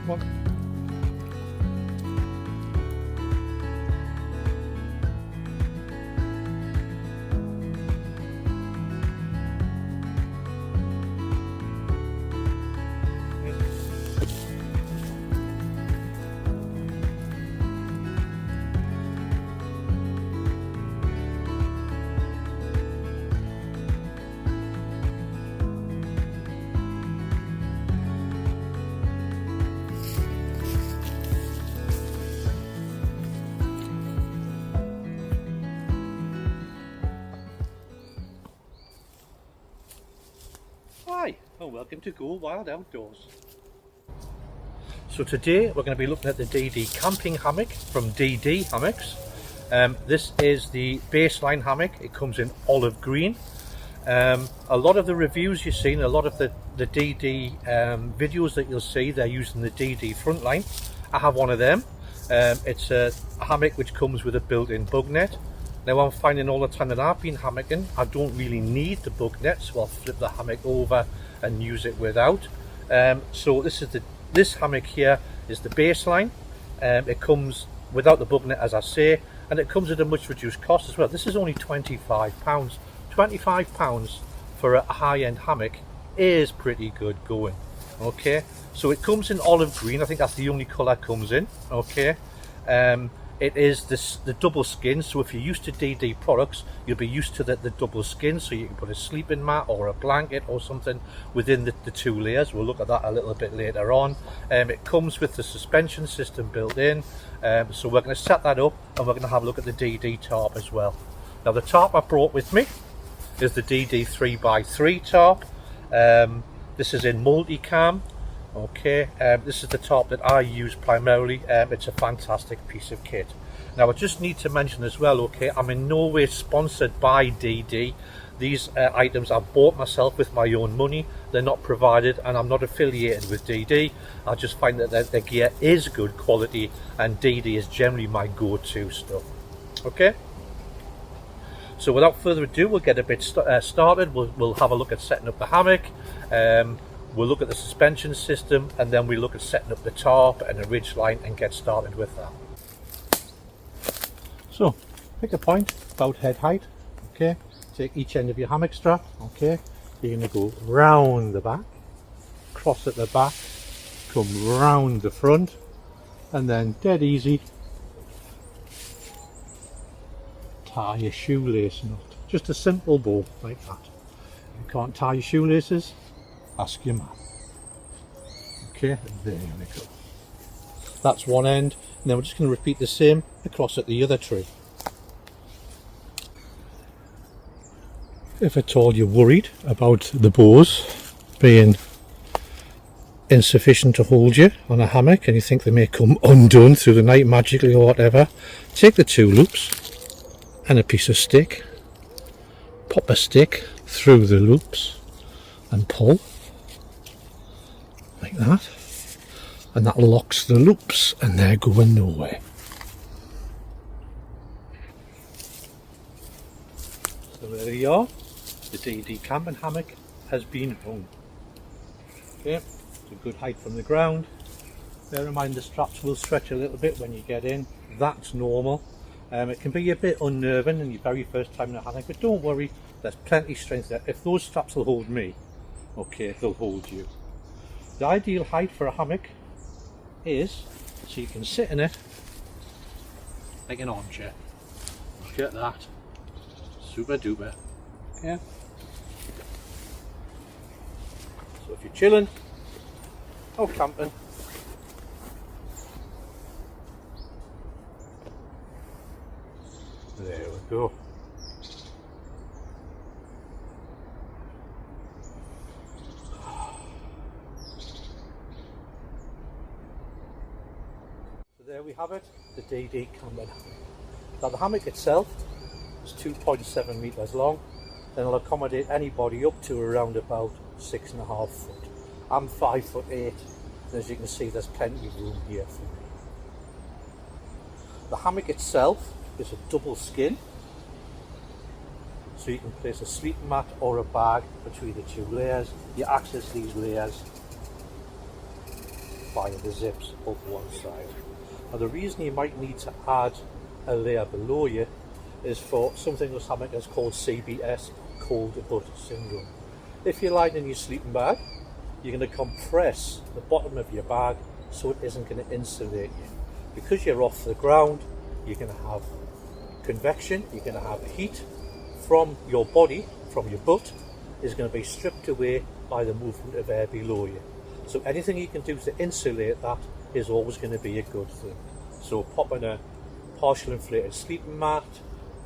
Come on. Hi, and welcome to Go Wild Outdoors. So today we're going to be looking at the DD Camping Hammock from DD Hammocks. This is the baseline hammock. It comes in olive green. A lot of the reviews you've seen, a lot of the DD videos that you'll see, they're using the DD Frontline. I have one of them. It's a hammock which comes with a built-in bug net. Now I'm finding all the time that I've been hammocking, I don't really need the bug net, so I'll flip the hammock over and use it without. So this hammock here is the baseline. It comes without the bug net, as I say, and it comes at a much reduced cost as well. This is only £25. £25 for a high-end hammock is pretty good going. Okay, so it comes in olive green. I think that's the only colour it comes in. Okay. It is the double skin, so if you're used to DD products, you'll be used to the double skin, so you can put a sleeping mat or a blanket or something within the two layers. We'll look at that a little bit later on. It comes with the suspension system built in, so we're going to set that up and we're going to have a look at the DD tarp as well. Now the tarp I brought with me is the DD 3x3 tarp. This is in multicam. Okay, this is the tarp that I use primarily. It's a fantastic piece of kit. Now I just need to mention as well, okay, I'm in no way sponsored by DD. These items I bought myself with my own money. They're not provided and I'm not affiliated with DD. I just find that their gear is good quality and DD is generally my go-to stuff. Okay, so without further ado, we'll get a bit started. We'll have a look at setting up the hammock. We'll look at the suspension system and then we look at setting up the tarp and the ridge line and get started with that. So pick a point about head height. Okay, take each end of your hammock strap. Okay, you're going to go round the back, cross at the back, come round the front, and then dead easy tie your shoelace knot. Just a simple bow like that. If you can't tie your shoelaces, ask your mum. Okay, there we go. That's one end, and then we're just going to repeat the same across at the other tree. If at all you're worried about the bows being insufficient to hold you on a hammock and you think they may come undone through the night magically or whatever, take the two loops and a piece of stick, pop a stick through the loops and pull like that, and that locks the loops and they're going nowhere. So there you are, the DD Camping Hammock has been hung. Okay, it's a good height from the ground. Bear in mind the straps will stretch a little bit when you get in, that's normal. It can be a bit unnerving in your very first time in a hammock, but don't worry, there's plenty of strength there. If those straps will hold me, okay, they'll hold you. The ideal height for a hammock is so you can sit in it like an armchair. Look at that. Super duper. Yeah. So if you're chilling or camping, there we go. There we have it, the DD Camping Hammock. Now the hammock itself is 2.7 metres long and it'll accommodate anybody up to around about 6.5 foot. I'm 5'8", and as you can see there's plenty of room here for me. The hammock itself is a double skin, so you can place a sleeping mat or a bag between the two layers. You access these layers solidifying the zips up one side. Now the reason you might need to add a layer below you is for something that's happening that's called CBS, cold butt syndrome. If you're lying in your sleeping bag, you're going to compress the bottom of your bag so it isn't going to insulate you. Because you're off the ground, you're going to have convection, you're going to have heat from your body, from your butt, is going to be stripped away by the movement of air below you. So anything you can do to insulate that is always going to be a good thing. So popping a partial inflated sleeping mat,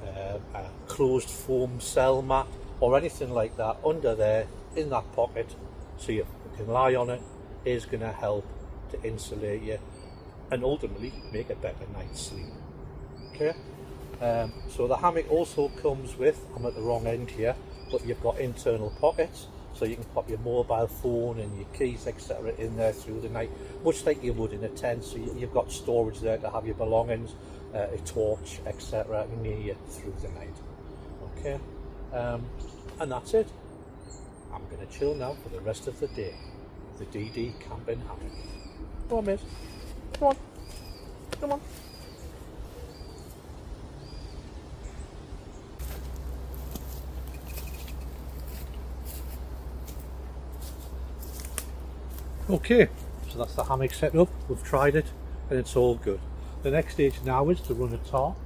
a closed foam cell mat, or anything like that under there in that pocket so you can lie on it, is going to help to insulate you and ultimately make a better night's sleep. Okay, so the hammock also comes with, I'm at the wrong end here, but you've got internal pockets, so you can pop your mobile phone and your keys etc in there through the night, much like you would in a tent. So you've got storage there to have your belongings, a torch etc near you through the night. Okay, and that's it. I'm going to chill now for the rest of the day. The DD Camping Hammock. Come on, miss. Come on. Come on. Okay, so that's the hammock set up. We've tried it and it's all good. The next stage now is to run a tarp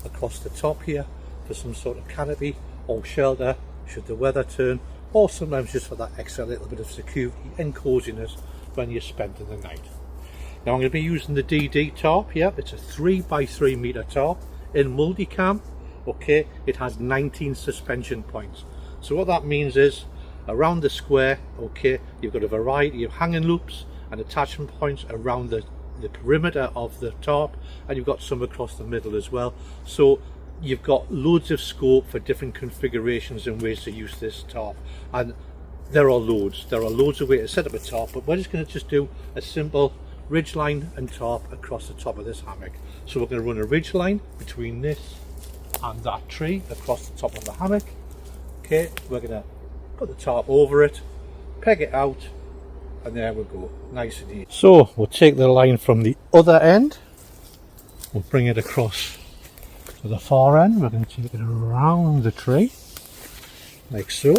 across the top here for some sort of canopy or shelter should the weather turn, or sometimes just for that extra little bit of security and coziness when you're spending the night. Now I'm going to be using the DD tarp here. It's a 3x3 meter tarp in multicam. Okay, it has 19 suspension points. So what that means is around the square, okay, you've got a variety of hanging loops and attachment points around the perimeter of the tarp, and you've got some across the middle as well. So you've got loads of scope for different configurations and ways to use this tarp, and there are loads of ways to set up a tarp, but we're just going to do a simple ridge line and tarp across the top of this hammock. So we're going to run a ridge line between this and that tree across the top of the hammock. Okay, we're going to put the tarp over it, peg it out, and there we go, nice and easy. So we'll take the line from the other end, we'll bring it across to the far end. We're going to take it around the tree like so,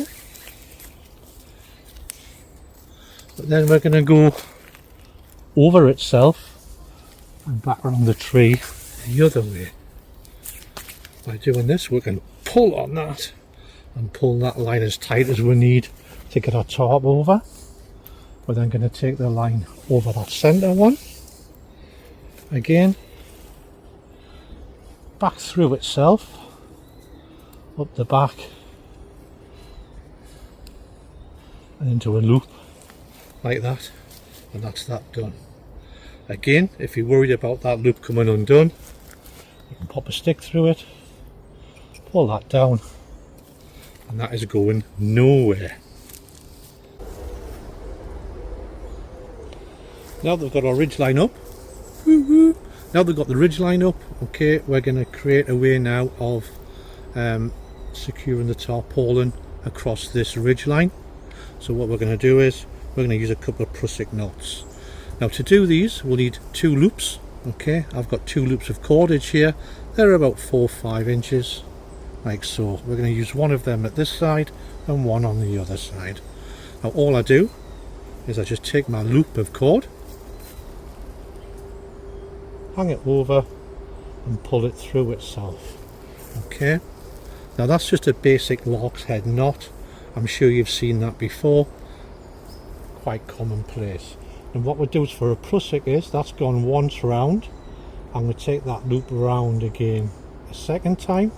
but then we're going to go over itself and back around the tree the other way. By doing this, we can pull on that and pull that line as tight as we need to get our tarp over. We're then going to take the line over that centre one again, back through itself, up the back and into a loop like that, and that's that done. Again, if you're worried about that loop coming undone, you can pop a stick through it, pull that down, and that is going nowhere. Now that we've got our ridge line up, now they've got the ridge line up, okay, we're going to create a way now of securing the tarpaulin across this ridge line. So what we're going to do is we're going to use a couple of prusik knots. Now to do these we'll need two loops. Okay, I've got two loops of cordage here. They're about 4 or 5 inches like so. We're going to use one of them at this side and one on the other side. Now all I do is I just take my loop of cord, hang it over and pull it through itself. Okay, now that's just a basic lark's head knot. I'm sure you've seen that before, quite commonplace. And what we do for a prusik is that's gone once round, I'm going to take that loop round again a second time,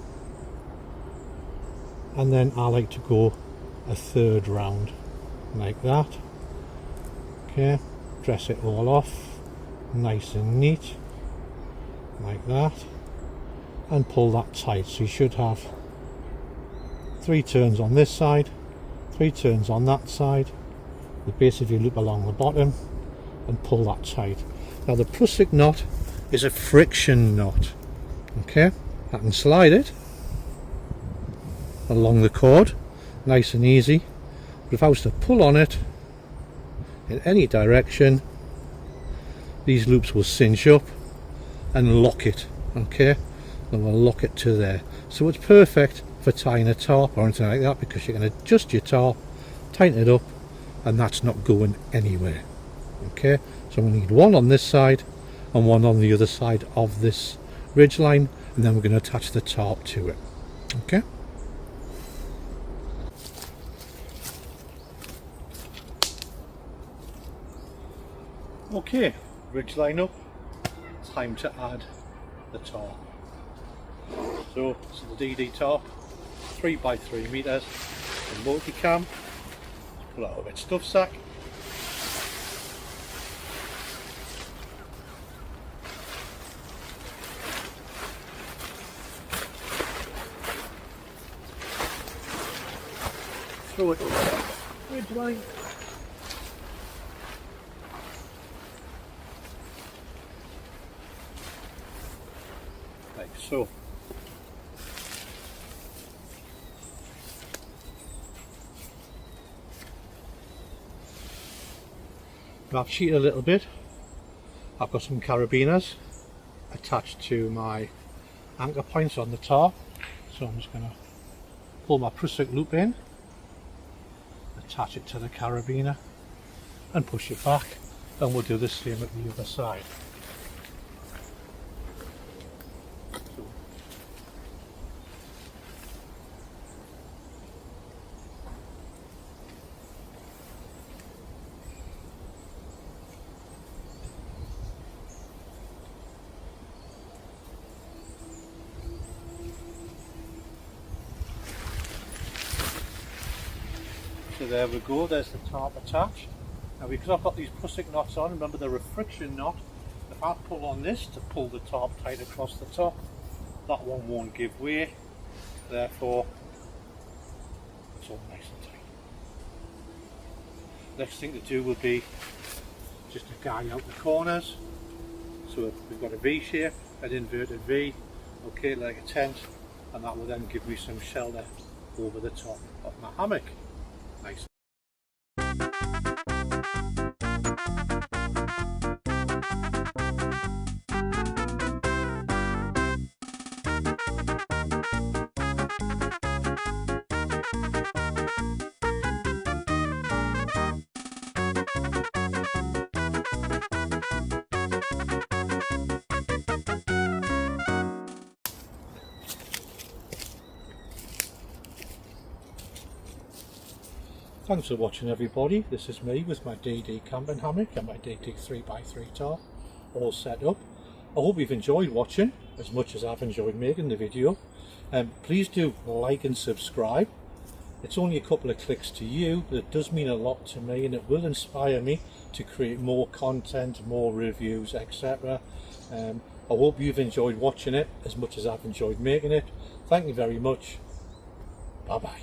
and then I like to go a third round like that. Okay, dress it all off nice and neat like that, and pull that tight. So you should have 3 turns on this side, 3 turns on that side, the base of your loop along the bottom, and pull that tight. Now the prusik knot is a friction knot. Okay, I can slide it along the cord nice and easy, but if I was to pull on it in any direction, these loops will cinch up and lock it, okay, and we'll lock it to there. So it's perfect for tying a tarp or anything like that, because you can adjust your tarp, tighten it up, and that's not going anywhere. Okay, so we need one on this side and one on the other side of this ridge line, and then we're going to attach the tarp to it. Okay. Okay, ridge line up, time to add the tarp. So it's the DD tarp, 3 by 3 meters, a multi-cam. Pull out of its stuff sack. Throw it over the ridge line. Like so. I've cheated a little bit. I've got some carabiners attached to my anchor points on the tarp, so I'm just going to pull my prusik loop in, attach it to the carabiner and push it back, and we'll do the same at the other side. So there we go, there's the tarp attached. Now because I've got these prusik knots on, remember they're a friction knot, if I pull on this to pull the tarp tight across the top, that one won't give way, therefore it's all nice and tight. Next thing to do will be just to guide out the corners. So we've got a V shape, an inverted V, okay, like a tent, and that will then give me some shelter over the top of my hammock. Nice. Thanks for watching everybody. This is me with my DD Camping Hammock and my DD 3x3 tarp all set up. I hope you've enjoyed watching as much as I've enjoyed making the video. Please do like and subscribe. It's only a couple of clicks to you, but it does mean a lot to me, and it will inspire me to create more content, more reviews, etc. I hope you've enjoyed watching it as much as I've enjoyed making it. Thank you very much. Bye bye.